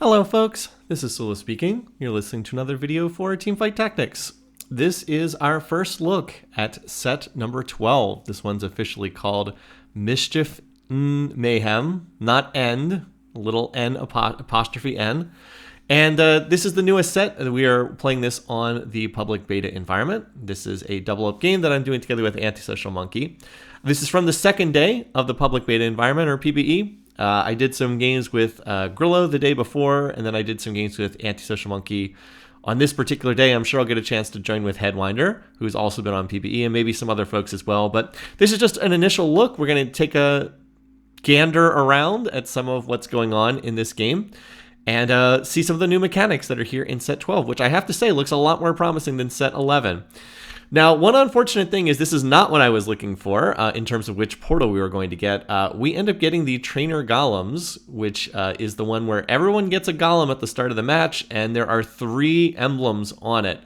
Hello folks, this is Sula speaking. You're listening to another video for Teamfight Tactics. This is our first look at set number 12. This one's officially called Mischief N Mayhem, not end, little n apostrophe n. And this is the newest set, and we are playing this on the public beta environment. This is a double-up game that I'm doing together with Antisocial Monkey. This is from the second day of the public beta environment, or PBE. I did some games with Grillo the day before, and then I did some games with Antisocial Monkey on this particular day. I'm sure I'll get a chance to join with Headwinder, who's also been on PBE, and maybe some other folks as well. But this is just an initial look. We're going to take a gander around at some of what's going on in this game and see some of the new mechanics that are here in set 12, which I have to say looks a lot more promising than set 11. Now, one unfortunate thing is this is not what I was looking for in terms of which portal we were going to get. We end up getting the Trainer Golems, which is the one where everyone gets a golem at the start of the match, and there are 3 emblems on it.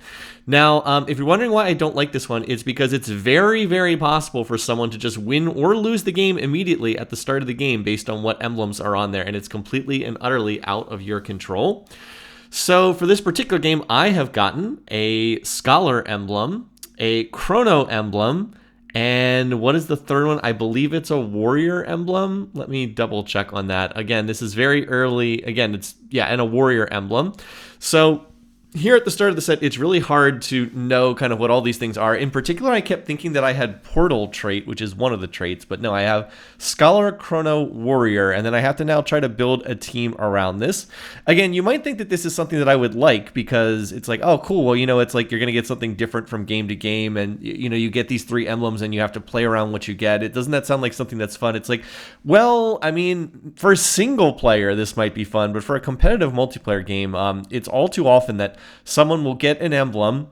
Now, if you're wondering why I don't like this one, it's because it's very, very possible for someone to just win or lose the game immediately at the start of the game based on what emblems are on there, and it's completely and utterly out of your control. So for this particular game, I have gotten a Scholar emblem, a Chrono emblem, and what is the third one? I believe it's a Warrior emblem. Let me double check on that. Again, this is very early. Again, and a Warrior emblem. So here at the start of the set, it's really hard to know kind of what all these things are. In particular, I kept thinking that I had Portal trait, which is one of the traits, but no, I have Scholar, Chrono, Warrior, and then I have to now try to build a team around this. Again, you might think that this is something that I would like because it's like, oh, cool, well, it's like you're going to get something different from game to game, and, you get these 3 emblems and you have to play around what you get. Doesn't that sound like something that's fun? It's like, well, I mean, for a single player, this might be fun, but for a competitive multiplayer game, it's all too often that someone will get an emblem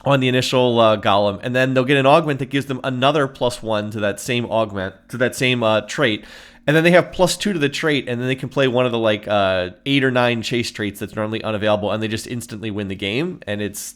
on the initial golem, and then they'll get an augment that gives them another +1 to that same augment, to that same trait, and then they have +2 to the trait, and then they can play one of the 8 or 9 chase traits that's normally unavailable, and they just instantly win the game. And it's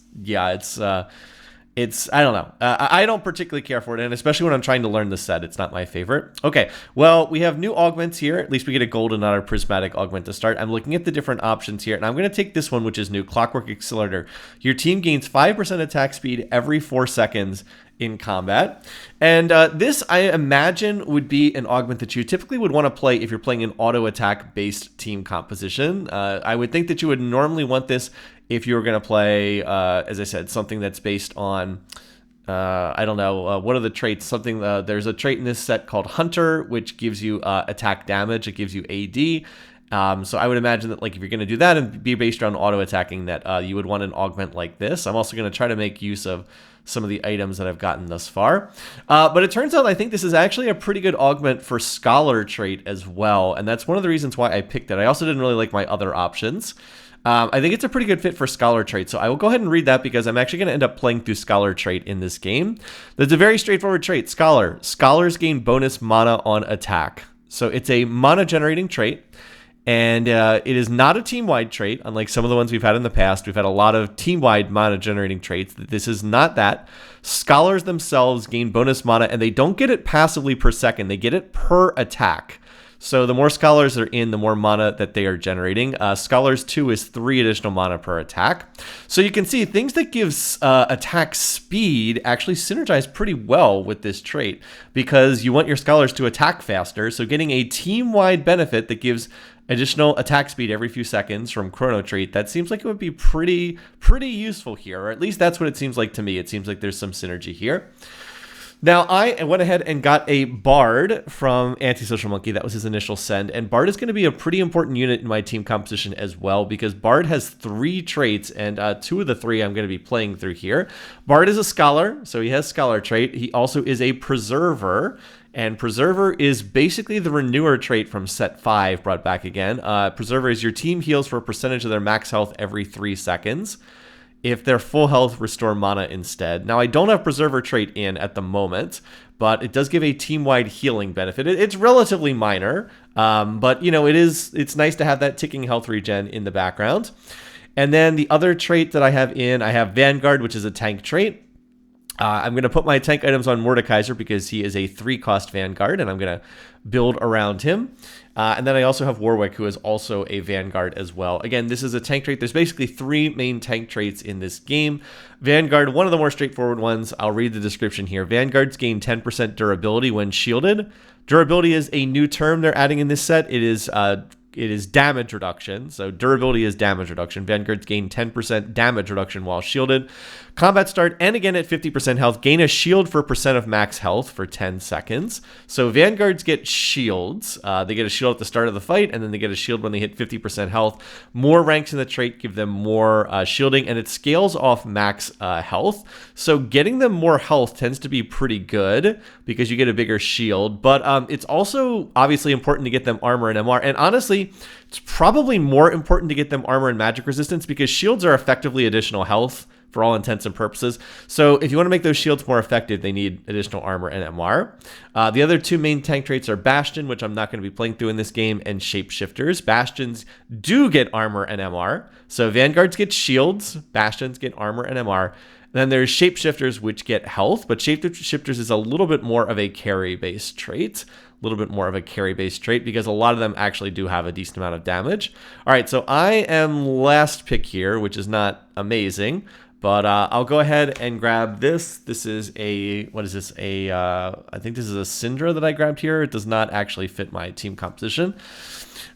I don't know. I don't particularly care for it, and especially when I'm trying to learn the set, it's not my favorite. Okay, well, we have new augments here. At least we get a golden, not a prismatic augment to start. I'm looking at the different options here, and I'm going to take this one, which is new, Clockwork Accelerator. Your team gains 5% attack speed every 4 seconds in combat. And this, I imagine, would be an augment that you typically would want to play if you're playing an auto attack based team composition. I would think that you would normally want this if you were going to play, as I said, something that's based on, I don't know, what are the traits? There's a trait in this set called Hunter, which gives you attack damage. It gives you AD. So I would imagine that, like, if you're going to do that and be based around auto attacking, that you would want an augment like this. I'm also going to try to make use of some of the items that I've gotten thus far. But it turns out I think this is actually a pretty good augment for Scholar trait as well. And that's one of the reasons why I picked it. I also didn't really like my other options. I think it's a pretty good fit for Scholar trait, so I will go ahead and read that because I'm actually going to end up playing through Scholar trait in this game. That's a very straightforward trait. Scholar. Scholars gain bonus mana on attack. So it's a mana generating trait, and it is not a team-wide trait, unlike some of the ones we've had in the past. We've had a lot of team-wide mana generating traits. This is not that. Scholars themselves gain bonus mana, and they don't get it passively per second. They get it per attack. So the more Scholars are in, the more mana that they are generating. Scholars 2 is 3 additional mana per attack. So you can see things that gives attack speed actually synergize pretty well with this trait because you want your Scholars to attack faster. So getting a team-wide benefit that gives additional attack speed every few seconds from Chrono trait, that seems like it would be pretty useful here, or at least that's what it seems like to me. It seems like there's some synergy here. Now, I went ahead and got a Bard from Antisocial Monkey. That was his initial send. And Bard is going to be a pretty important unit in my team composition as well because Bard has 3 traits, and 2 of the 3 I'm going to be playing through here. Bard is a Scholar, so he has Scholar trait. He also is a Preserver, and Preserver is basically the Renewer trait from set 5 brought back again. Preserver is your team heals for a percentage of their max health every 3 seconds. If they're full health, restore mana instead. Now, I don't have Preserver trait in at the moment, but it does give a team-wide healing benefit. It's relatively minor, but it's nice to have that ticking health regen in the background. And then the other trait that I have I have Vanguard, which is a tank trait. I'm going to put my tank items on Mordekaiser because he is a 3-cost Vanguard, and I'm going to build around him. And then I also have Warwick, who is also a Vanguard as well. Again, this is a tank trait. There's basically 3 main tank traits in this game. Vanguard, one of the more straightforward ones. I'll read the description here. Vanguards gain 10% durability when shielded. Durability is a new term they're adding in this set. It is damage reduction. So durability is damage reduction. Vanguards gain 10% damage reduction while shielded. Combat start, and again at 50% health, gain a shield for percent of max health for 10 seconds. So Vanguards get shields. They get a shield at the start of the fight, and then they get a shield when they hit 50% health. More ranks in the trait give them more shielding, and it scales off max health. So getting them more health tends to be pretty good because you get a bigger shield. But it's also obviously important to get them armor and MR. And honestly, it's probably more important to get them armor and magic resistance because shields are effectively additional health for all intents and purposes. So if you want to make those shields more effective, they need additional armor and MR. The other 2 main tank traits are Bastion, which I'm not going to be playing through in this game, and Shapeshifters. Bastions do get armor and MR. So Vanguards get shields, Bastions get armor and MR. And then there's Shapeshifters, which get health, but Shapeshifters is a little bit more of a carry-based trait. Because a lot of them actually do have a decent amount of damage. All right, so I am last pick here, which is not amazing. But I'll go ahead and grab this. This is a, what is this? I think this is a Syndra that I grabbed here. It does not actually fit my team composition.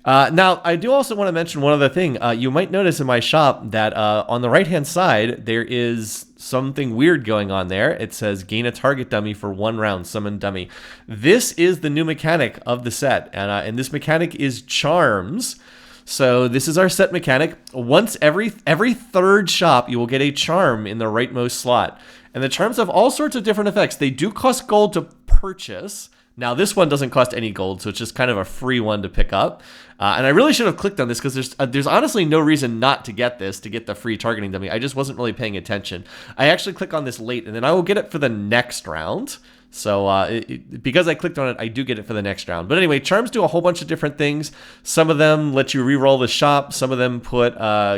Now, I do also want to mention one other thing. You might notice in my shop that on the right-hand side, there is something weird going on there. It says gain a target dummy for 1 round, summon dummy. This is the new mechanic of the set, and this mechanic is charms. So this is our set mechanic. Once every 3rd shop, you will get a charm in the rightmost slot. And the charms have all sorts of different effects. They do cost gold to purchase. Now, this one doesn't cost any gold, so it's just kind of a free one to pick up. And I really should have clicked on this because there's honestly no reason not to get this, to get the free targeting dummy. I just wasn't really paying attention. I actually click on this late, and then I will get it for the next round. So because I clicked on it, I do get it for the next round. But anyway, charms do a whole bunch of different things. Some of them let you reroll the shop. Some of them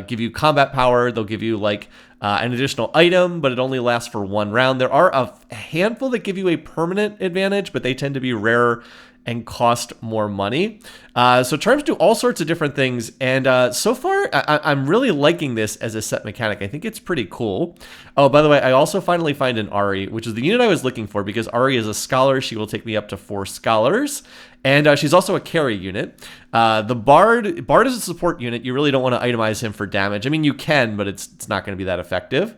give you combat power. They'll give you like an additional item, but it only lasts for 1 round. There are a handful that give you a permanent advantage, but they tend to be rarer and cost more money. So charms do all sorts of different things, and so far I'm really liking this as a set mechanic. I think it's pretty cool. Oh, by the way, I also finally find an Ari, which is the unit I was looking for because Ari is a scholar. She will take me up to 4 scholars, and she's also a carry unit. The Bard is a support unit. You really don't want to itemize him for damage. I mean, you can, but it's not going to be that effective.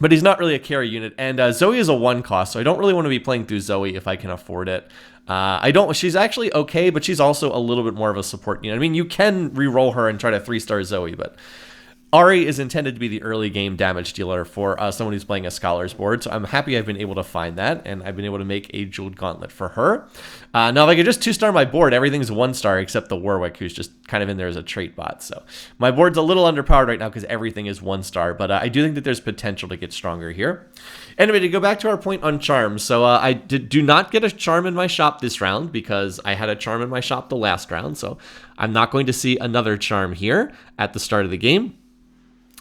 But he's not really a carry unit, and Zoe is a 1 cost, so I don't really want to be playing through Zoe if I can afford it. She's actually okay, but she's also a little bit more of a support unit. I mean, you can re-roll her and try to 3-star Zoe, but Ari is intended to be the early game damage dealer for someone who's playing a Scholars board, so I'm happy I've been able to find that, and I've been able to make a Jeweled Gauntlet for her. Now, if I could just 2-star my board, everything's 1-star except the Warwick, who's just kind of in there as a trait bot. So my board's a little underpowered right now because everything is 1-star, but I do think that there's potential to get stronger here. Anyway, to go back to our point on charms, so I do not get a charm in my shop this round because I had a charm in my shop the last round, so I'm not going to see another charm here at the start of the game.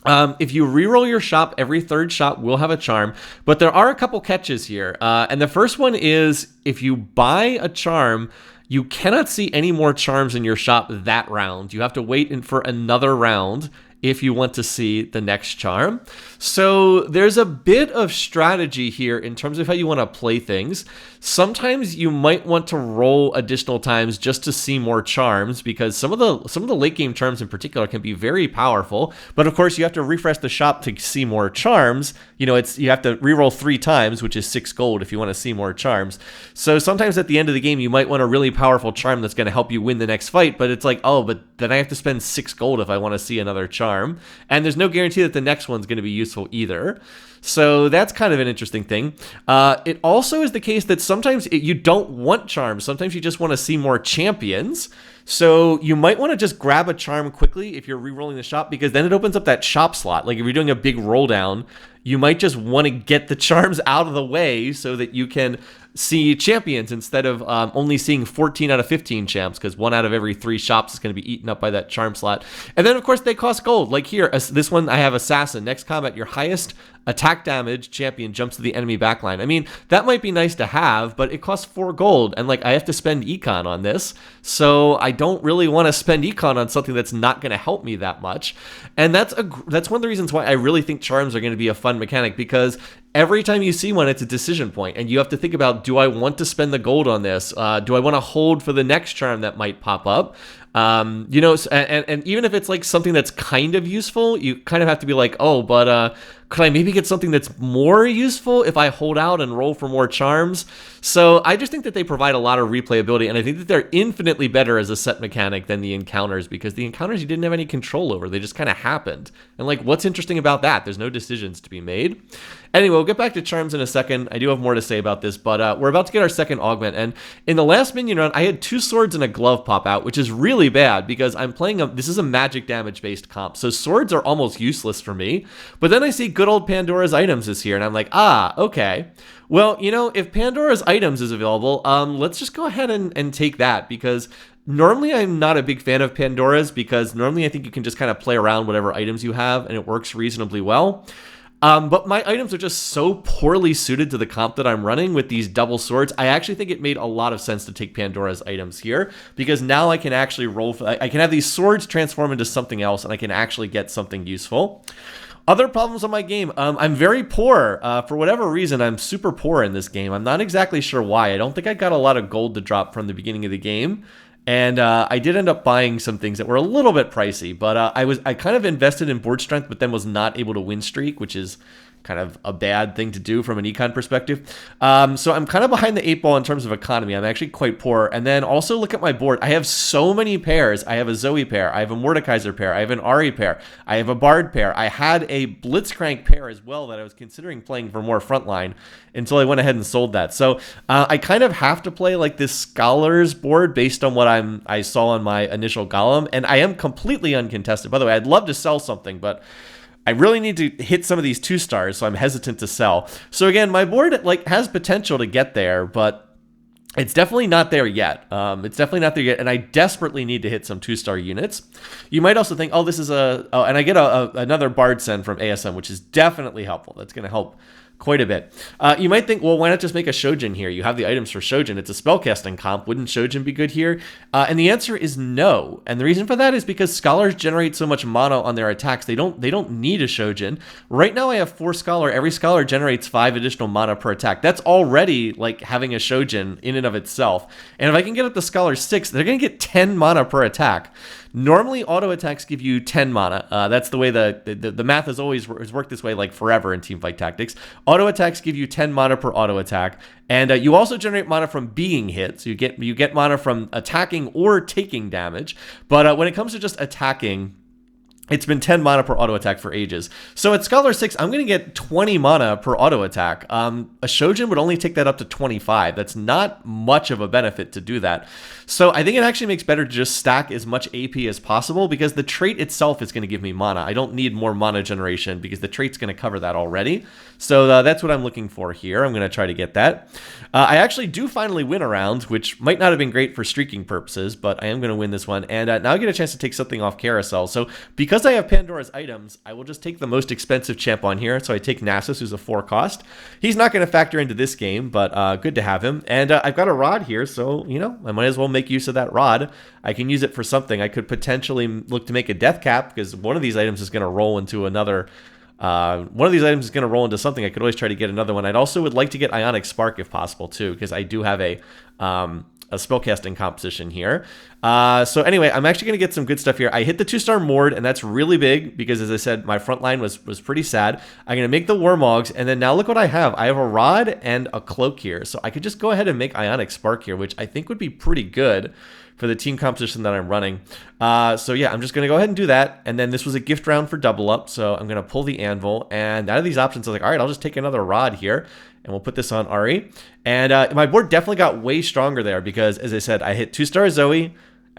If you reroll your shop, every 3rd shop will have a charm, but there are a couple catches here. And the first one is if you buy a charm, you cannot see any more charms in your shop that round. You have to wait for another round if you want to see the next charm. So there's a bit of strategy here in terms of how you want to play things. Sometimes you might want to roll additional times just to see more charms because some of the late game charms in particular can be very powerful. But of course, you have to refresh the shop to see more charms. You know, you have to reroll 3 times, which is 6 gold if you want to see more charms. So sometimes at the end of the game, you might want a really powerful charm that's going to help you win the next fight. But it's like, oh, but then I have to spend 6 gold if I want to see another charm. And there's no guarantee that the next one's going to be useful either. So that's kind of an interesting thing. It also is the case that sometimes you don't want charms. Sometimes you just want to see more champions. So you might want to just grab a charm quickly if you're re-rolling the shop, because then it opens up that shop slot. Like if you're doing a big roll down, you might just want to get the charms out of the way so that you can see champions instead of only seeing 14 out of 15 champs, because 1 out of every 3 shops is going to be eaten up by that charm slot. And then, of course, they cost gold. Like here, this one, I have Assassin. Next combat, your highest attack damage champion jumps to the enemy backline. I mean, that might be nice to have, but it costs 4 gold, and like I have to spend econ on this, so I don't really want to spend econ on something that's not going to help me that much. And that's one of the reasons why I really think charms are going to be a fun mechanic, because every time you see one, it's a decision point, and you have to think about, do I want to spend the gold on this? Do I want to hold for the next charm that might pop up? You know, and even if it's like something that's kind of useful, you kind of have to be like, oh, but could I maybe get something that's more useful if I hold out and roll for more charms? So I just think that they provide a lot of replayability, and I think that they're infinitely better as a set mechanic than the encounters, because the encounters you didn't have any control over. They just kind of happened. And like, what's interesting about that? There's no decisions to be made. Anyway, we'll get back to charms in a second. I do have more to say about this, but we're about to get our second augment. And in the last minion run, I had 2 swords and a glove pop out, which is really bad because I'm playing this is a magic damage based comp. So swords are almost useless for me. But then I see good old Pandora's items is here, and I'm like, ah, okay. Well, you know, if Pandora's items is available, let's just go ahead and take that, because normally I'm not a big fan of Pandora's, because normally I think you can just kind of play around whatever items you have and it works reasonably well. But my items are just so poorly suited to the comp that I'm running with these double swords. I actually think it made a lot of sense to take Pandora's items here, because now I can actually roll. I can have these swords transform into something else, and I can actually get something useful. Other problems on my game. I'm very poor. For whatever reason, I'm super poor in this game. I'm not exactly sure why. I don't think I got a lot of gold to drop from the beginning of the game. And I did end up buying some things that were a little bit pricey, but I kind of invested in board strength, but then was not able to win streak, which is kind of a bad thing to do from an econ perspective. So I'm kind of behind the 8 ball in terms of economy. I'm actually quite poor. And then also look at my board. I have so many pairs. I have a Zoe pair. I have a Mordekaiser pair. I have an Ari pair. I have a Bard pair. I had a Blitzcrank pair as well that I was considering playing for more frontline until I went ahead and sold that. So I kind of have to play like this Scholars board based on what I saw on my initial Golem. And I am completely uncontested. By the way, I'd love to sell something, but I really need to hit some of these 2 stars, so I'm hesitant to sell. So again, my board like has potential to get there, but it's definitely not there yet. It's definitely not there yet, and I desperately need to hit some 2-star units. You might also think, oh, this is and I get another Bard send from ASM, which is definitely helpful. That's going to help quite a bit. You might think, well, why not just make a Shojin here? You have the items for Shojin. It's a spellcasting comp. Wouldn't Shojin be good here? And the answer is no. And the reason for that is because Scholars generate so much mana on their attacks. They don't need a Shojin. Right now I have 4 Scholar. Every Scholar generates 5 additional mana per attack. That's already like having a Shojin in and of itself. And if I can get up to Scholar 6, they're going to get 10 mana per attack. Normally, auto attacks give you 10 mana. That's the way the math has always worked this way, like forever in Teamfight Tactics. Auto attacks give you 10 mana per auto attack, and you also generate mana from being hit. So you get mana from attacking or taking damage. But when it comes to just attacking, it's been 10 mana per auto attack for ages. So at Scholar 6, I'm going to get 20 mana per auto attack. A Shojin would only take that up to 25. That's not much of a benefit to do that. So I think it actually makes better to just stack as much AP as possible, because the trait itself is going to give me mana. I don't need more mana generation because the trait's going to cover that already. So that's what I'm looking for here. I'm going to try to get that. I actually do finally win a round, which might not have been great for streaking purposes, but I am going to win this one. And now I get a chance to take something off carousel. So because I have Pandora's items, I will just take the most expensive champ on here. So I take Nasus, who's a 4 cost. He's not going to factor into this game, but good to have him. And I've got a rod here, so, you know, I might as well make use of that rod. I can use it for something. I could potentially look to make a death cap, because one of these items is going to roll into another. One of these items is going to roll into something. I could always try to get another one. I'd also would like to get Ionic Spark if possible too, because I do have a spellcasting composition here. So anyway, I'm actually going to get some good stuff here. I hit the 2-star Mord, and that's really big because, as I said, my front line was pretty sad. I'm going to make the Warmogs, and then now look what I have. I have a Rod and a Cloak here. So I could just go ahead and make Ionic Spark here, which I think would be pretty good for the team composition that I'm running. So yeah, I'm just going to go ahead and do that. And then this was a gift round for double up. So I'm going to pull the Anvil. And out of these options, I was like, all right, I'll just take another Rod here. And we'll put this on Ari. And my board definitely got way stronger there because, as I said, I hit 2-star Zoe.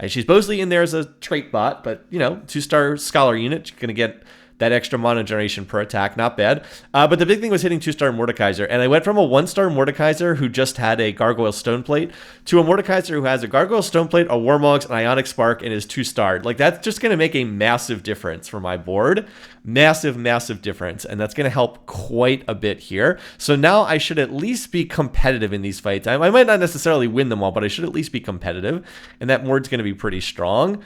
She's mostly in there as a trait bot, but, you know, 2-star Scholar unit. She's going to get that extra mana generation per attack, not bad. But the big thing was hitting 2-star Mordekaiser, and I went from a 1-star Mordekaiser who just had a Gargoyle Stoneplate to a Mordekaiser who has a Gargoyle Stoneplate, a Warmogs, an Ionic Spark, and is 2-starred. Like, that's just going to make a massive difference for my board. Massive, massive difference, and that's going to help quite a bit here. So now I should at least be competitive in these fights. I might not necessarily win them all, but I should at least be competitive, and that board's going to be pretty strong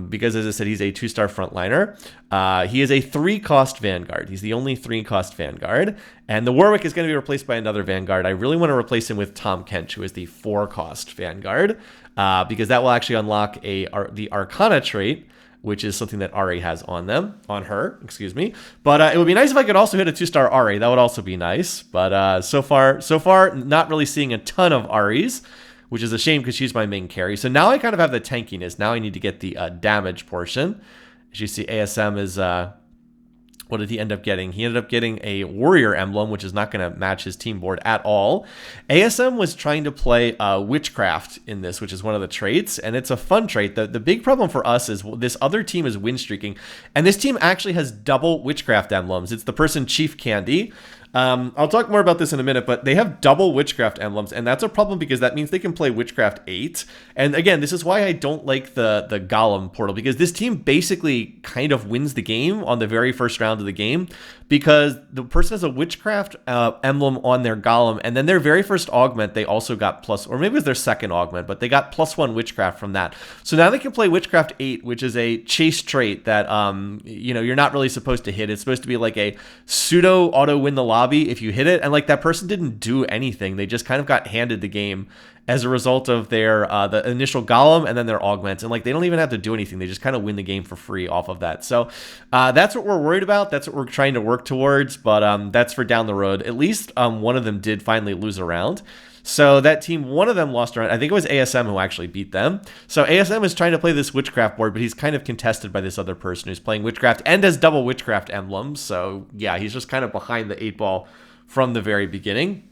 because, as I said, he's a 2-star frontliner. He is a 3-cost Vanguard. He's the only 3-cost Vanguard, and the Warwick is going to be replaced by another Vanguard. I really want to replace him with Tahm Kench, who is the 4-cost Vanguard, because that will actually unlock the Arcana trait, which is something that Ari has on her, excuse me. But it would be nice if I could also hit a 2-star Ari. That would also be nice. But so far, not really seeing a ton of Aris, which is a shame because she's my main carry. So now I kind of have the tankiness. Now I need to get the damage portion. As you see, ASM is... what did he end up getting? He ended up getting a Warrior Emblem, which is not going to match his team board at all. ASM was trying to play Witchcraft in this, which is one of the traits, and it's a fun trait. The big problem for us is this other team is win streaking, and this team actually has double Witchcraft emblems. It's the person Chief Candy. I'll talk more about this in a minute, but they have double Witchcraft emblems, and that's a problem because that means they can play Witchcraft 8. And again, this is why I don't like the Golem portal, because this team basically kind of wins the game on the very first round of the game, because the person has a Witchcraft emblem on their Golem, and then their very first augment, they also got plus, or maybe it was their second augment, but they got +1 Witchcraft from that. So now they can play Witchcraft 8, which is a chase trait that, you're not really supposed to hit. It's supposed to be like a pseudo auto win the lobby if you hit it, and like that person didn't do anything. They just kind of got handed the game as a result of their the initial Golem and then their augments, and like they don't even have to do anything. They just kind of win the game for free off of that. So that's what we're worried about. That's what we're trying to work towards, but that's for down the road. At least one of them did finally lose a round. So that team, one of them lost a round. I think it was ASM who actually beat them. So ASM is trying to play this Witchcraft board, but he's kind of contested by this other person who's playing Witchcraft and has double Witchcraft emblems. So yeah, he's just kind of behind the 8 ball from the very beginning.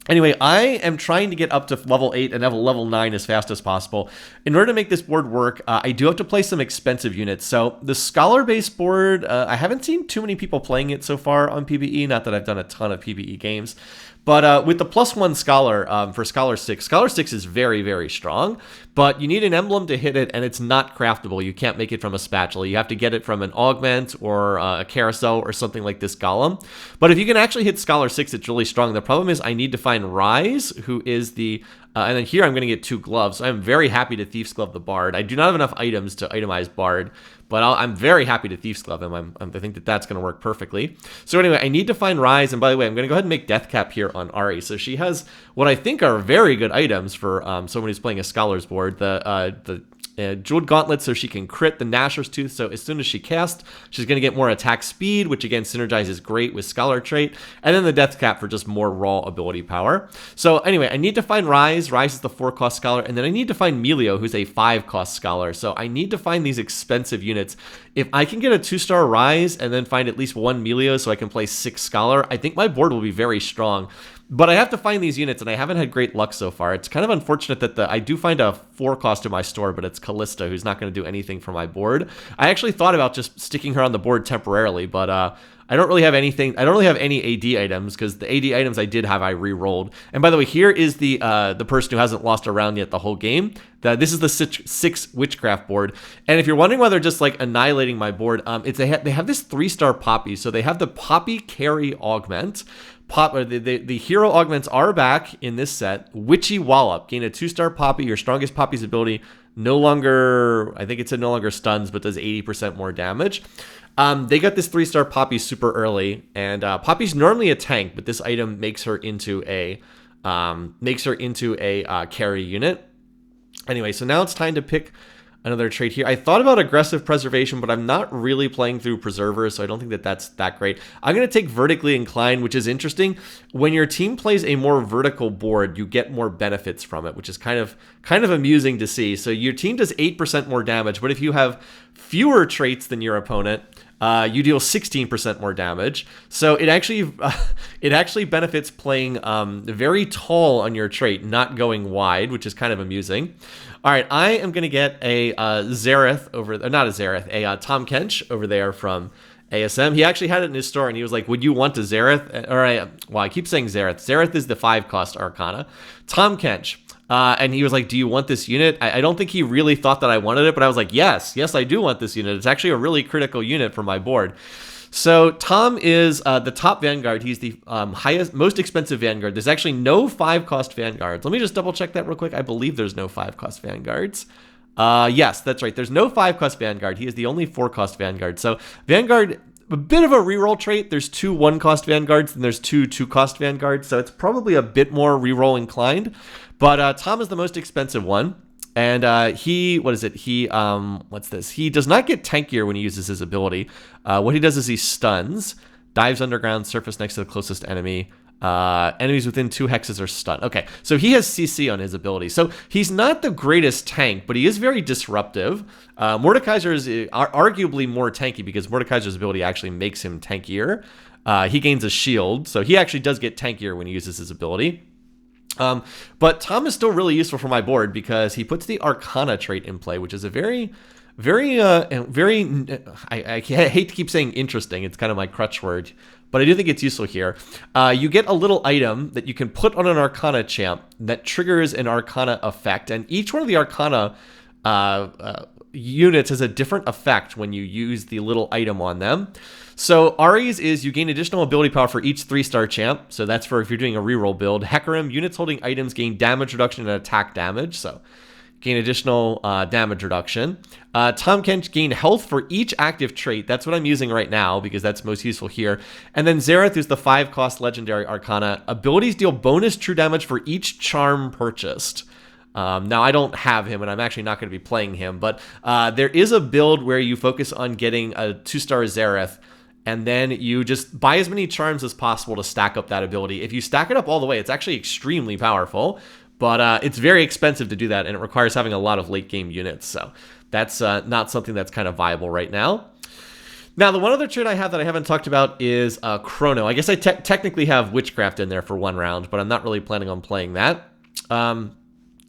Anyway, I am trying to get up to level 8 and level 9 as fast as possible. In order to make this board work, I do have to play some expensive units. So the Scholar-based board, I haven't seen too many people playing it so far on PBE, not that I've done a ton of PBE games. But with the +1 Scholar for Scholar 6 is very, very strong. But you need an emblem to hit it, and it's not craftable. You can't make it from a spatula. You have to get it from an augment or a carousel or something like this Golem. But if you can actually hit Scholar 6, it's really strong. The problem is I need to find Rise, who is the... and then here I'm going to get 2 gloves. So I'm very happy to Thief's Glove the Bard. I do not have enough items to itemize Bard, but I'm very happy to Thief's Glove him. I think that's going to work perfectly. So anyway, I need to find Rise, and by the way, I'm going to go ahead and make Death Cap here on Ari. So she has what I think are very good items for someone who's playing a Scholar's board. The Jeweled Gauntlet, so she can crit the Gnasher's Tooth, so as soon as she casts, she's going to get more attack speed, which again synergizes great with Scholar trait, and then the Death Cap for just more raw ability power. So anyway, I need to find Rise. Rise is the 4-cost Scholar, and then I need to find Melio, who's a 5-cost Scholar. So I need to find these expensive units. If I can get a 2-star Rise and then find at least 1 Melio so I can play 6 Scholar, I think my board will be very strong. But I have to find these units, and I haven't had great luck so far. It's kind of unfortunate that I do find a 4-cost in my store, but it's Callista, who's not going to do anything for my board. I actually thought about just sticking her on the board temporarily, but I don't really have anything. I don't really have any AD items, because the AD items I did have, I re-rolled. And by the way, here is the person who hasn't lost a round yet the whole game. This is the 6 Witchcraft board. And if you're wondering why they're just like annihilating my board, they have this 3-star Poppy. So they have the Poppy Carry Augment. The hero augments are back in this set. Witchy Wallop. Gain a 2-star Poppy. Your strongest Poppy's ability no longer, I think it said no longer stuns, but does 80% more damage. They got this 3-star Poppy super early, and Poppy's normally a tank, but this item makes her into a carry unit. Anyway, so now it's time to pick another trait here. I thought about Aggressive Preservation, but I'm not really playing through Preserver, so I don't think that's that great. I'm going to take Vertically Inclined, which is interesting. When your team plays a more vertical board, you get more benefits from it, which is kind of amusing to see. So your team does 8% more damage, but if you have fewer traits than your opponent, you deal 16% more damage. So it actually benefits playing very tall on your trait, not going wide, which is kind of amusing. All right, I am going to get a Tahm Kench over there from ASM. He actually had it in his store, and he was like, would you want a Zareth? Well, I keep saying Zareth. Zareth is the 5-cost Arcana. Tom Kench. And he was like, do you want this unit? I don't think he really thought that I wanted it, but I was like, yes, I do want this unit. It's actually a really critical unit for my board. So Tom is the top Vanguard. He's the most expensive Vanguard. There's actually no 5-cost Vanguards. Let me just double check that real quick. I believe there's no 5-cost Vanguards. Yes, that's right. There's no 5-cost Vanguard. He is the only 4-cost Vanguard. So Vanguard, a bit of a reroll trait. There's 2 1-cost Vanguards and there's 2 2-cost Vanguards. So it's probably a bit more reroll inclined. But Tom is the most expensive one. And what's this? He does not get tankier when he uses his ability. What he does is he stuns, dives underground, surface next to the closest enemy. Enemies within 2 hexes are stunned. Okay, so he has CC on his ability. So he's not the greatest tank, but he is very disruptive. Mordekaiser is arguably more tanky because Mordekaiser's ability actually makes him tankier. He gains a shield, so he actually does get tankier when he uses his ability. But Tom is still really useful for my board because he puts the Arcana trait in play, which is a I hate to keep saying interesting. It's kind of my crutch word, but I do think it's useful here. You get a little item that you can put on an Arcana champ that triggers an Arcana effect, and each one of the Arcana units has a different effect when you use the little item on them. So Ari's is you gain additional ability power for each 3-star champ. So that's for if you're doing a reroll build. Hecarim, units holding items gain damage reduction and attack damage. So gain additional damage reduction. Tom Kench gain health for each active trait. That's what I'm using right now because that's most useful here. And then Zareth is the 5-cost legendary Arcana. Abilities deal bonus true damage for each charm purchased. Now, I don't have him, and I'm actually not going to be playing him, but there is a build where you focus on getting a 2-star Zareth, and then you just buy as many charms as possible to stack up that ability. If you stack it up all the way, it's actually extremely powerful, but it's very expensive to do that, and it requires having a lot of late-game units, so that's not something that's kind of viable right now. Now, the one other trait I have that I haven't talked about is Chrono. I guess I technically have Witchcraft in there for 1 round, but I'm not really planning on playing that.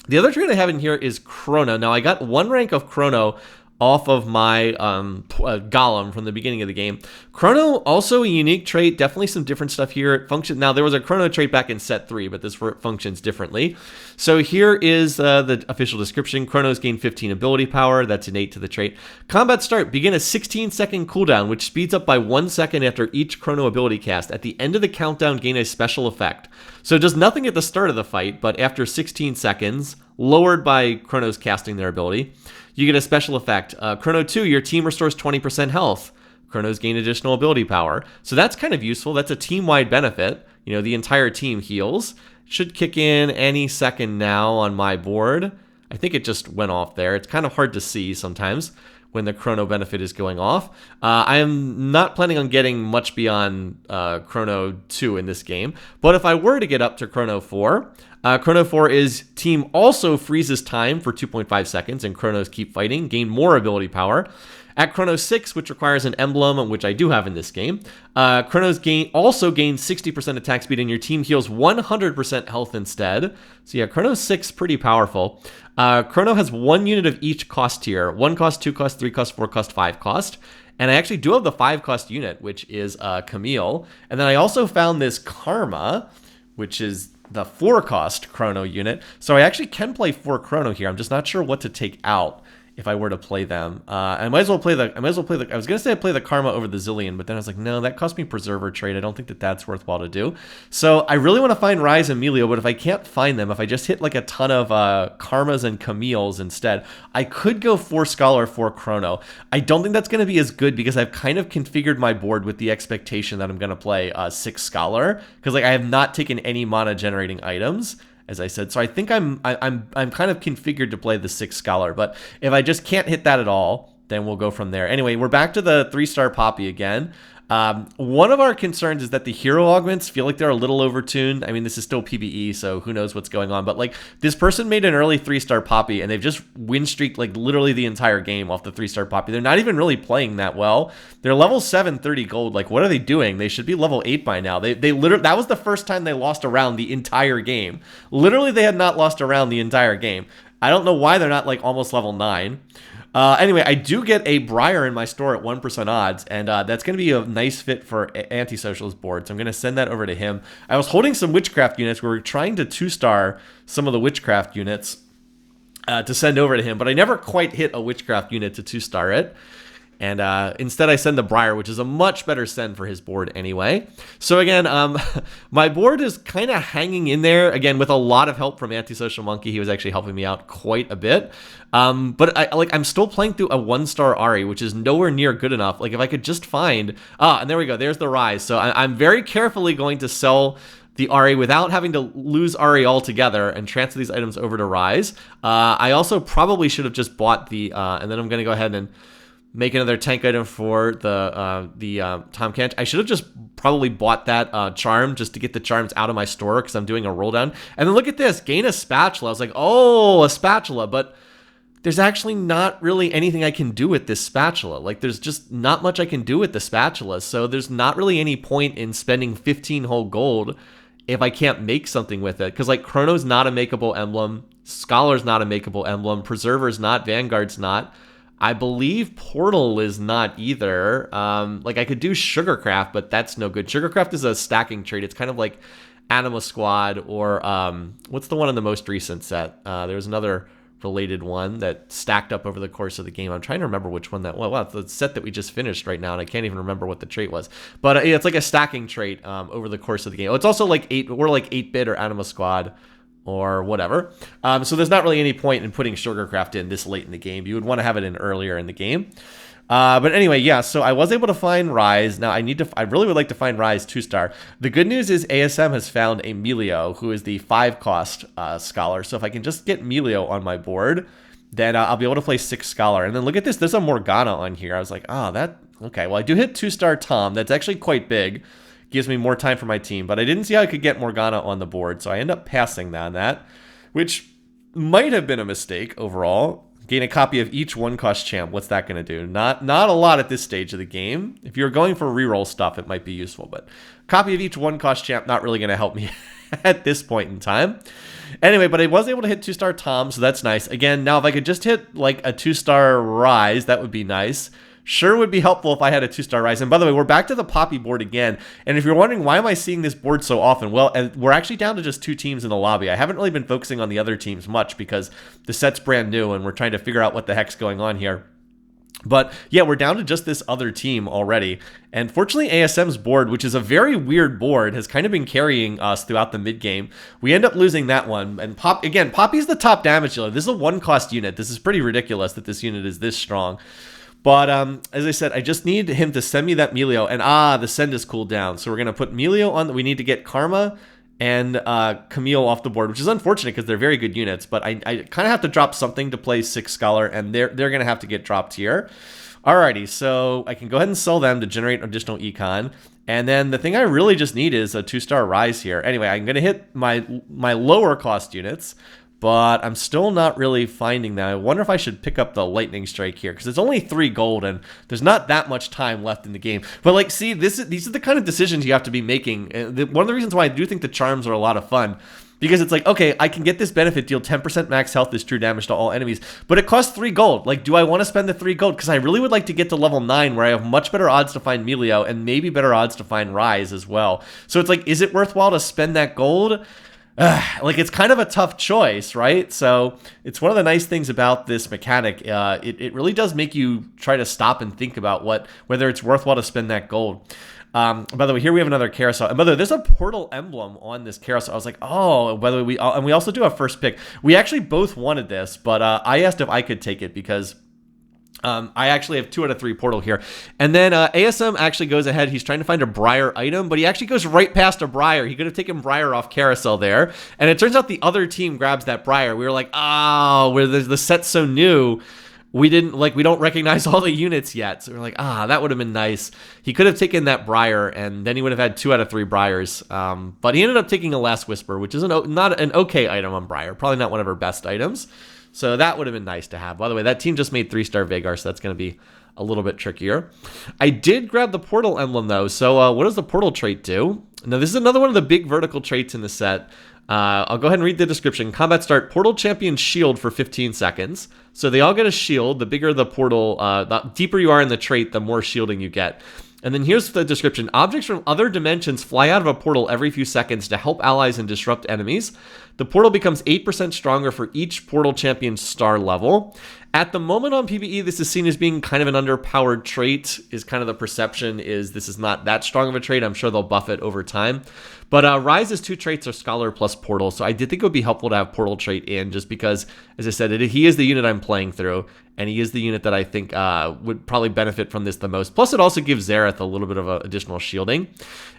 The other trait I have in here is Chrono. Now, I got 1 rank of Chrono off of my Golem from the beginning of the game. Chrono, also a unique trait, definitely some different stuff here. It functions, now, there was a Chrono trait back in set 3, but this functions differently. So here is the official description. Chronos gain 15 ability power. That's innate to the trait. Combat start. Begin a 16-second cooldown, which speeds up by 1 second after each Chrono ability cast. At the end of the countdown, gain a special effect. So it does nothing at the start of the fight, but after 16 seconds, lowered by Chronos casting their ability, you get a special effect. Chrono 2, your team restores 20% health. Chronos gain additional ability power. So that's kind of useful. That's a team-wide benefit. You know, the entire team heals. Should kick in any second now on my board. I think it just went off there. It's kind of hard to see sometimes when the Chrono benefit is going off. I am not planning on getting much beyond Chrono 2 in this game. But if I were to get up to Chrono 4, Chrono 4 is team also freezes time for 2.5 seconds and Chronos keep fighting, gain more ability power. At Chrono 6, which requires an emblem, which I do have in this game, Chronos also gains 60% attack speed and your team heals 100% health instead. So yeah, Chrono 6, pretty powerful. Chrono has 1 unit of each cost tier. 1 cost, 2 cost, 3 cost, 4 cost, 5 cost. And I actually do have the 5 cost unit, which is Camille. And then I also found this Karma, which is the 4 cost Chrono unit. So I actually can play 4 Chrono here. I'm just not sure what to take out if I were to play them. I might as well play the, I was gonna say I play the Karma over the Zillion, but then I was like, no, that cost me Preserver trade. I don't think that that's worthwhile to do. So I really want to find Rise and Melio, but if I can't find them, if I just hit like a ton of Karmas and Camille's instead, I could go 4 Scholar, 4 Chrono. I don't think that's gonna be as good because I've kind of configured my board with the expectation that I'm gonna play 6 Scholar, because like I have not taken any mana generating items, as I said. So I think I'm kind of configured to play the 6 Scholar, but if I just can't hit that at all, then we'll go from there. Anyway, we're back to the 3-star Poppy again. One of our concerns is that the hero augments feel like they're a little overtuned. I mean, this is still PBE, so who knows what's going on. But like, this person made an early 3-star Poppy, and they've just win streaked like literally the entire game off the 3-star Poppy. They're not even really playing that well. They're level 7, 30 gold. Like, what are they doing? They should be level 8 by now. They literally, that was the first time they lost a round the entire game. Literally, they had not lost a round the entire game. I don't know why they're not like almost level 9. Anyway, I do get a Briar in my store at 1% odds, and that's going to be a nice fit for Antisocial's board, so I'm going to send that over to him. I was holding some Witchcraft units. We were trying to 2-star some of the Witchcraft units to send over to him, but I never quite hit a Witchcraft unit to 2-star it. And instead I send the Briar, which is a much better send for his board anyway. So again, my board is kind of hanging in there, again, with a lot of help from Antisocial Monkey. He was actually helping me out quite a bit. But I'm still playing through a 1-star Ari, which is nowhere near good enough. Like if I could just find... and there we go. There's the Rise. So I'm very carefully going to sell the Ari without having to lose Ari altogether and transfer these items over to Rise. I also probably should have just bought the... and then I'm going to go ahead and make another tank item for the Tom Kent. I should have just probably bought that charm just to get the charms out of my store because I'm doing a roll down. And then look at this, gain a spatula. I was like, oh, a spatula, but there's actually not really anything I can do with this spatula. Like there's just not much I can do with the spatula. So there's not really any point in spending 15 whole gold if I can't make something with it. Because like Chrono's not a makeable emblem, Scholar's not a makeable emblem, Preserver's not, Vanguard's not. I believe Portal is not either. Like I could do Sugarcraft, but that's no good. Sugarcraft is a stacking trait. It's kind of like Anima Squad or what's the one in the most recent set? There was another related one that stacked up over the course of the game. I'm trying to remember which one that was. Well, it's the set that we just finished right now, and I can't even remember what the trait was. But it's like a stacking trait over the course of the game. It's also like we're like 8-bit or Anima Squad or whatever. So there's not really any point in putting Sugarcraft in this late in the game. You would want to have it in earlier in the game. But anyway, yeah, so I was able to find Rise. Now I really would like to find Rise 2-star. The good news is ASM has found a Melio, who is the 5-cost Scholar. So if I can just get Melio on my board, then I'll be able to play 6 Scholar. And then look at this, there's a Morgana on here. I was like, okay, well I do hit 2-star Tom. That's actually quite big. Gives me more time for my team, but I didn't see how I could get Morgana on the board, so I end up passing on that, which might have been a mistake overall. Gain a copy of each 1-cost champ. What's that going to do? Not a lot at this stage of the game. If you're going for reroll stuff, it might be useful, but copy of each 1-cost champ, not really going to help me at this point in time. Anyway, but I was able to hit 2-star Tom, so that's nice. Again, now if I could just hit like a 2-star Rise, that would be nice. Sure would be helpful if I had a 2-star Rise. And by the way, we're back to the Poppy board again. And if you're wondering why am I seeing this board so often, well, we're actually down to just 2 teams in the lobby. I haven't really been focusing on the other teams much because the set's brand new and we're trying to figure out what the heck's going on here. But yeah, we're down to just this other team already. And fortunately, ASM's board, which is a very weird board, has kind of been carrying us throughout the mid-game. We end up losing that one. And Poppy's the top damage dealer. This is a 1-cost unit. This is pretty ridiculous that this unit is this strong. But as I said, I just need him to send me that Melio. And the send is cooled down. So we're going to put Melio on. We need to get Karma and Camille off the board, which is unfortunate because they're very good units. But I kind of have to drop something to play 6 Scholar, and they're going to have to get dropped here. Alrighty, so I can go ahead and sell them to generate additional econ. And then the thing I really just need is a 2-star Rise here. Anyway, I'm going to hit my lower cost units. But I'm still not really finding that. I wonder if I should pick up the Lightning Strike here, because it's only 3 gold, and there's not that much time left in the game. But, like, see, these are the kind of decisions you have to be making. One of the reasons why I do think the charms are a lot of fun, because it's like, okay, I can get this benefit, deal 10% max health is true damage to all enemies, but it costs 3 gold. Like, do I want to spend the 3 gold? Because I really would like to get to level 9, where I have much better odds to find Melio, and maybe better odds to find Rise as well. So it's like, is it worthwhile to spend that gold? Like, it's kind of a tough choice, right? So it's one of the nice things about this mechanic. It really does make you try to stop and think about whether it's worthwhile to spend that gold. By the way, here we have another carousel. And by the way, there's a portal emblem on this carousel. I was like, oh, by the way, and we also do a first pick. We actually both wanted this, but I asked if I could take it because I actually have 2 out of 3 portal here. And then ASM actually goes ahead. He's trying to find a Briar item, but he actually goes right past a Briar. He could have taken Briar off carousel there. And it turns out the other team grabs that Briar. We were like, oh, where the set's so new, we don't recognize all the units yet. So we're like, that would have been nice. He could have taken that Briar, and then he would have had 2 out of 3 Briars. But he ended up taking a Last Whisper, which is not an okay item on Briar. Probably not one of her best items. So that would have been nice to have. By the way, that team just made 3-star Vagar, so that's going to be a little bit trickier. I did grab the Portal emblem, though. So what does the Portal trait do? Now, this is another one of the big vertical traits in the set. I'll go ahead and read the description. Combat start, portal champion shield for 15 seconds. So they all get a shield. The bigger the portal, the deeper you are in the trait, the more shielding you get. And then here's the description. Objects from other dimensions fly out of a portal every few seconds to help allies and disrupt enemies. The portal becomes 8% stronger for each portal champion star level. At the moment on PBE, this is seen as being kind of an underpowered trait, is kind of the perception is this is not that strong of a trait. I'm sure they'll buff it over time. But Rise's 2 traits are Scholar plus Portal, so I did think it would be helpful to have Portal trait in just because, as I said, he is the unit I'm playing through, and he is the unit that I think would probably benefit from this the most. Plus, it also gives Xerath a little bit of additional shielding.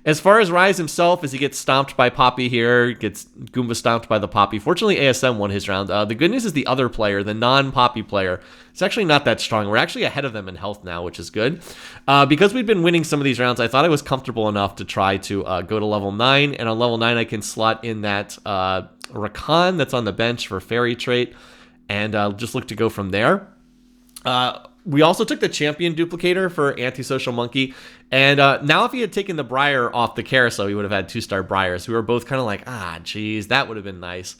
As far as Rise himself, as he gets stomped by Poppy here, gets Goomba stomped by the Poppy. Fortunately, ASM won his round. The good news is the other player, the non-Poppy player, it's actually not that strong. We're actually ahead of them in health now, which is good. Because we've been winning some of these rounds, I thought I was comfortable enough to try to go to level 9. And on level 9, I can slot in that Rakan that's on the bench for Fairy trait. And just look to go from there. We also took the champion duplicator for Antisocial Monkey. And now if he had taken the Briar off the carousel, he would have had 2-star Briars. We were both kind of like, geez, that would have been nice.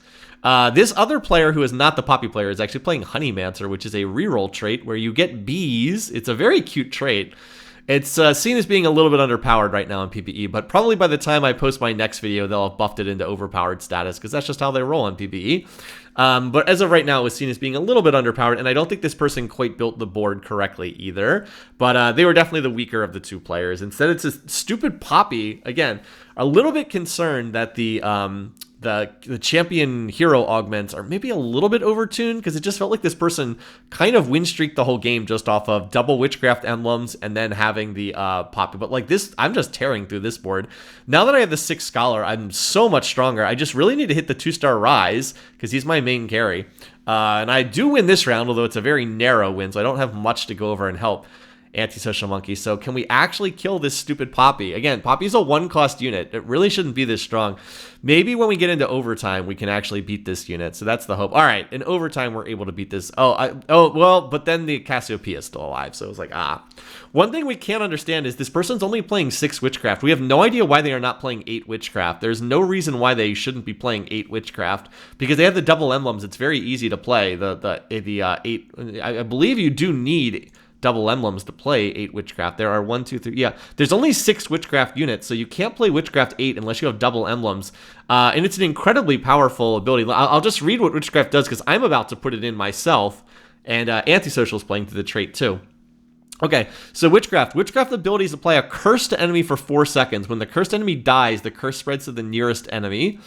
This other player who is not the Poppy player is actually playing Honeymancer, which is a reroll trait where you get bees. It's a very cute trait. It's seen as being a little bit underpowered right now in PBE, but probably by the time I post my next video, they'll have buffed it into overpowered status, because that's just how they roll in PBE. But as of right now, it was seen as being a little bit underpowered, and I don't think this person quite built the board correctly either. But they were definitely the weaker of the 2 players. Instead, it's a stupid Poppy. Again, a little bit concerned that the champion hero augments are maybe a little bit overtuned, because it just felt like this person kind of win streaked the whole game just off of double witchcraft emblems and then having the Poppy. But like this, I'm just tearing through this board. Now that I have the 6 Scholar, I'm so much stronger. I just really need to hit the 2-star Rise, because he's my main carry. And I do win this round, although it's a very narrow win, so I don't have much to go over and help Antisocial Monkey. So can we actually kill this stupid Poppy? Again, Poppy's a 1-cost unit. It really shouldn't be this strong. Maybe when we get into overtime, we can actually beat this unit. So that's the hope. All right, in overtime, we're able to beat this. Well, but then the Cassiopeia is still alive. So it was like, One thing we can't understand is this person's only playing 6 Witchcraft. We have no idea why they are not playing 8 Witchcraft. There's no reason why they shouldn't be playing 8 Witchcraft, because they have the double emblems. It's very easy to play. The 8, I believe you do need double emblems to play 8 Witchcraft. There are 1, 2, 3. Yeah, there's only 6 Witchcraft units, so you can't play Witchcraft 8 unless you have double emblems. And it's an incredibly powerful ability. I'll just read what Witchcraft does, because I'm about to put it in myself, and Antisocial's playing through the trait too. Okay, so Witchcraft. Witchcraft abilities apply a curse to enemy for 4 seconds. When the cursed enemy dies, the curse spreads to the nearest enemy.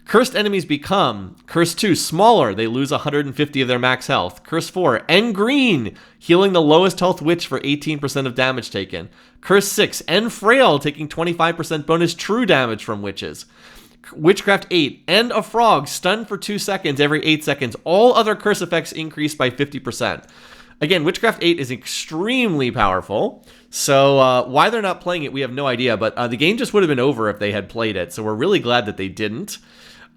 Cursed enemies become Curse 2, smaller. They lose 150 of their max health. Curse 4, N green, healing the lowest health witch for 18% of damage taken. Curse 6, N frail, taking 25% bonus true damage from witches. Witchcraft 8, End a frog, stunned for 2 seconds every 8 seconds. All other curse effects increase by 50%. Again, Witchcraft 8 is extremely powerful, so why they're not playing it, we have no idea, but the game just would have been over if they had played it, so we're really glad that they didn't.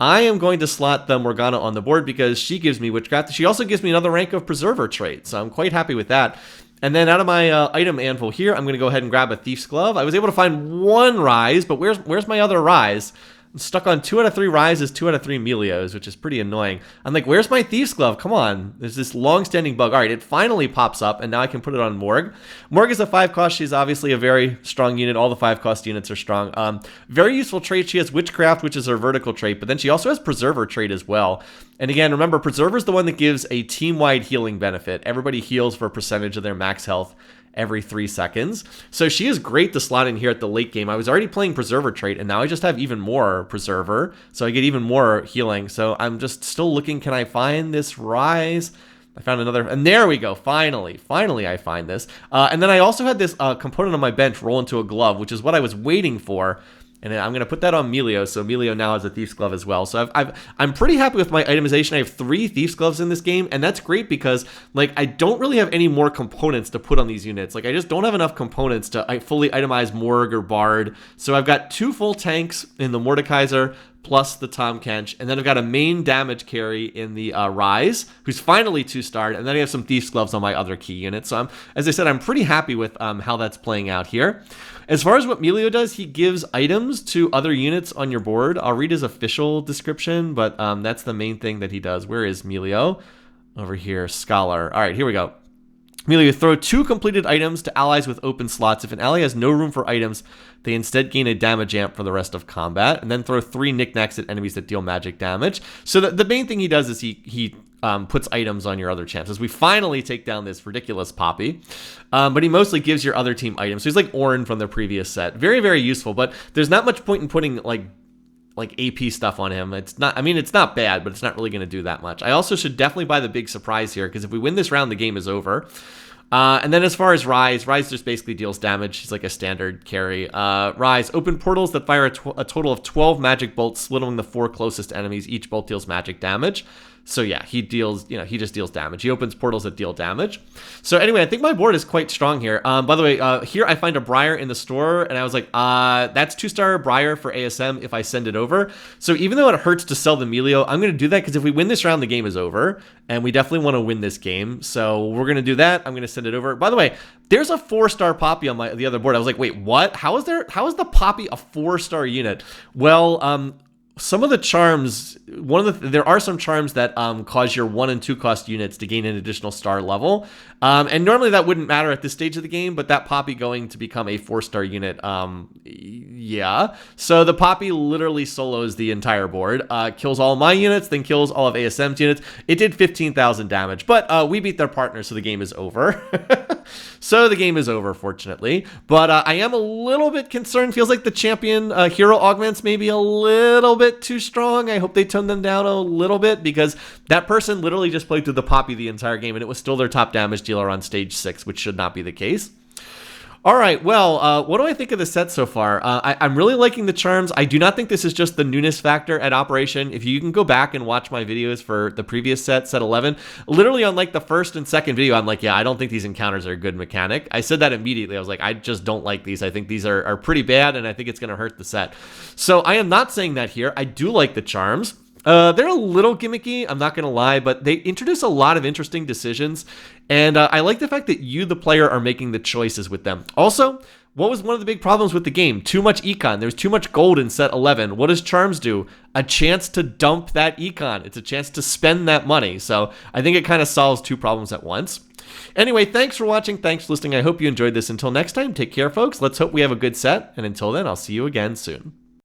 I am going to slot the Morgana on the board because she gives me Witchcraft. She also gives me another rank of Preserver trait, so I'm quite happy with that. And then out of my item anvil here, I'm going to go ahead and grab a Thief's Glove. I was able to find 1 Rise, but where's my other Rise? I'm stuck on 2 out of 3 Rises, 2 out of 3 Melios, which is pretty annoying. I'm like, where's my Thief's Glove? Come on. There's this long-standing bug. All right, it finally pops up, and now I can put it on Morg. Morg is a 5-cost. She's obviously a very strong unit. All the 5-cost units are strong. Very useful trait. She has Witchcraft, which is her vertical trait, but then she also has Preserver trait as well. And again, remember, Preserver is the one that gives a team-wide healing benefit. Everybody heals for a percentage of their max health every 3 seconds. So she is great to slot in here at the late game. I was already playing Preserver trait, and now I just have even more Preserver, so I get even more healing. So I'm just still looking, can I find this Rise? I found another, and there we go, finally I find this. And then I also had this component on my bench roll into a glove, which is what I was waiting for. And I'm going to put that on Melio, so Melio now has a Thief's Glove as well. So I'm pretty happy with my itemization. I have 3 Thief's Gloves in this game, and that's great because, like, I don't really have any more components to put on these units. Like, I just don't have enough components to fully itemize Morg or Bard. So I've got 2 full tanks in the Mordekaiser, plus the Tahm Kench, and then I've got a main damage carry in the Rise, who's finally 2-starred, and then I have some Thief's Gloves on my other key units. So as I said, I'm pretty happy with how that's playing out here. As far as what Melio does, he gives items to other units on your board. I'll read his official description, but that's the main thing that he does. Where is Melio? Over here, Scholar. All right, here we go. Melio, throw 2 completed items to allies with open slots. If an ally has no room for items, they instead gain a damage amp for the rest of combat. And then throw 3 knickknacks at enemies that deal magic damage. So the main thing he does is he puts items on your other chances. We finally take down this ridiculous Poppy. But he mostly gives your other team items. So he's like Orin from the previous set. Very, very useful. But there's not much point in putting like AP stuff on him. It's not, I mean, it's not bad, but it's not really going to do that much. I also should definitely buy the big surprise here, because if we win this round, the game is over. And then as far as Rise just basically deals damage. He's like a standard carry. Rise, open portals that fire a total of 12 magic bolts, split among the 4 closest enemies. Each bolt deals magic damage. So yeah, he just deals damage. He opens portals that deal damage. So anyway, I think my board is quite strong here. By the way, here I find a Briar in the store, and I was like, that's 2-star Briar for ASM if I send it over. So even though it hurts to sell the Melio, I'm going to do that because if we win this round, the game is over, and we definitely want to win this game. So we're going to do that. I'm going to send it over. By the way, there's a 4-star Poppy on the other board. I was like, wait, what? How is the Poppy a 4-star unit? Well, some of the charms, there are some charms that cause your 1 and 2 cost units to gain an additional star level. And normally that wouldn't matter at this stage of the game, but that Poppy going to become a 4-star unit, yeah. So the Poppy literally solos the entire board, kills all my units, then kills all of ASM's units. It did 15,000 damage, but we beat their partner, so the game is over. So the game is over, fortunately. But I am a little bit concerned. Feels like the champion hero augments may be a little bit too strong. I hope they tone them down a little bit, because that person literally just played through the Poppy the entire game, and it was still their top damage dealer on stage 6, which should not be the case. All right, well, what do I think of the set so far? I'm really liking the charms. I do not think this is just the newness factor at Operation. If you can go back and watch my videos for the previous set 11, literally on like the first and second video, I'm like, yeah, I don't think these encounters are a good mechanic. I said that immediately. I was like, I just don't like these. I think these are pretty bad, and I think it's going to hurt the set. So I am not saying that here. I do like the charms. They're a little gimmicky, I'm not going to lie, but they introduce a lot of interesting decisions, and I like the fact that you, the player, are making the choices with them. Also, what was one of the big problems with the game? Too much econ. There's too much gold in set 11. What does charms do? A chance to dump that econ. It's a chance to spend that money. So I think it kind of solves 2 problems at once. Anyway, thanks for watching. Thanks for listening. I hope you enjoyed this. Until next time, take care, folks. Let's hope we have a good set. And until then, I'll see you again soon.